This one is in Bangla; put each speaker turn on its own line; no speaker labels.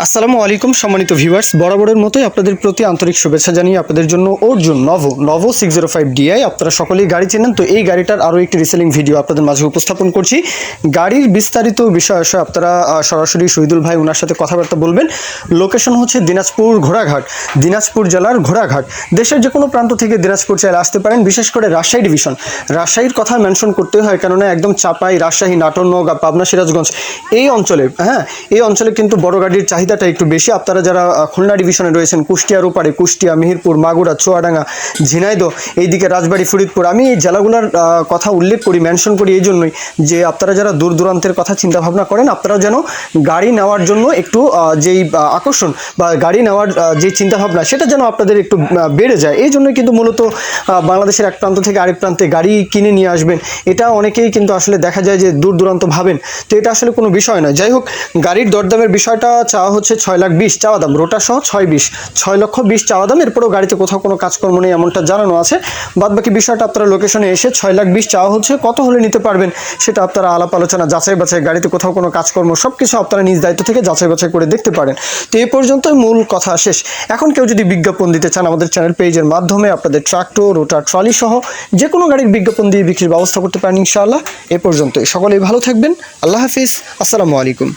আসসালামু আলাইকুম সম্মানিত ভিউয়ার্স, বরাবরের মতোই আপনাদের প্রতি আন্তরিক শুভেচ্ছা জানিয়ে আপনাদের জন্য অর্জুন নভো 605 ডিআই আপনারা সকলেই গাড়ি চেনেন। তো এই গাড়িটার আরও একটি রিসেলিং ভিডিও আপনাদের মাঝে উপস্থাপন করছি। গাড়ির বিস্তারিত বিষয় আসে আপনারা সরাসরি শহীদুল ভাই ওনার সাথে কথাবার্তা বলবেন। লোকেশন হচ্ছে দিনাজপুর ঘোড়াঘাট, দিনাজপুর জেলার ঘোড়াঘাট। দেশের যে কোনো প্রান্ত থেকে দিনাজপুর চাইলে আসতে পারেন, বিশেষ করে রাজশাহী ডিভিশন। রাজশাহীর কথা মেনশন করতে হয়, কেননা একদম চাপাই, রাজশাহী, নাটোর, নওগাঁ, পাবনা, সিরাজগঞ্জ এই অঞ্চলে এই অঞ্চলে কিন্তু বড় গাড়ির চাহিদাটা একটু বেশি। আপনারা যারা খুলনা ডিভিশনে রয়েছেন, কুষ্টিয়ার ওপারে, কুষ্টিয়া, মেহেরপুর, মাগুরা, চুয়াডাঙ্গা, ঝিনাইদহ, এইদিকে রাজবাড়ী, ফরিদপুর, আমি এই জেলাগুলোর কথা উল্লেখ করি, মেনশন করি এই জন্যই যে আপনারা যারা দূর দূরান্তের কথা চিন্তা ভাবনা করেন, আপনারা যেন গাড়ি নেওয়ার জন্য একটু যেই আকর্ষণ বা গাড়ি নেওয়ার যে চিন্তাভাবনা সেটা যেন আপনাদের একটু বেড়ে যায়। এই জন্যই কিন্তু মূলত বাংলাদেশের এক প্রান্ত থেকে আরেক প্রান্তে গাড়ি কিনে নিয়ে আসবেন, এটা অনেকেই কিন্তু আসলে দেখা যায় যে দূর দূরান্ত ভাবেন। তো এটা আসলে কোনো বিষয় নয়। যাই হোক, গাড়ির দরদামের বিষয়টা চাওয়া হচ্ছে 6,20,000 চাওয়া দাম, রোটা সহ 6,20,000 চাওয়া দাম। এরপরেও গাড়িতে কোথাও কোনো কাজকর্ম নেই এমনটা জানানো আছে। বাদবাকি বিষয়টা আপনারা লোকেশনে এসে 6,20,000 চাওয়া হচ্ছে, কত হলে নিতে পারবেন সেটা আপনারা আলাপ আলোচনা, যাচাই বাছাই, গাড়িতে কোথাও কোনো কাজকর্ম সব কিছু আপনারা নিজ দায়িত্ব থেকে যাচাই বাছাই করে দেখতে পারেন। তো এই পর্যন্তই মূল কথা শেষ। এখন কেউ যদি বিজ্ঞাপন দিতে চান, আমাদের চ্যানেল পেজের মাধ্যমে আপনাদের ট্রাক্টর, রোটার, ট্রলি সহ যে কোনো গাড়ির বিজ্ঞাপন দিয়ে বিক্রির ব্যবস্থা করতে পারেন ইনশাআল্লাহ। এ পর্যন্তই, সকলেই ভালো থাকবেন। আল্লাহ হাফিজ, আসসালামু আলাইকুম।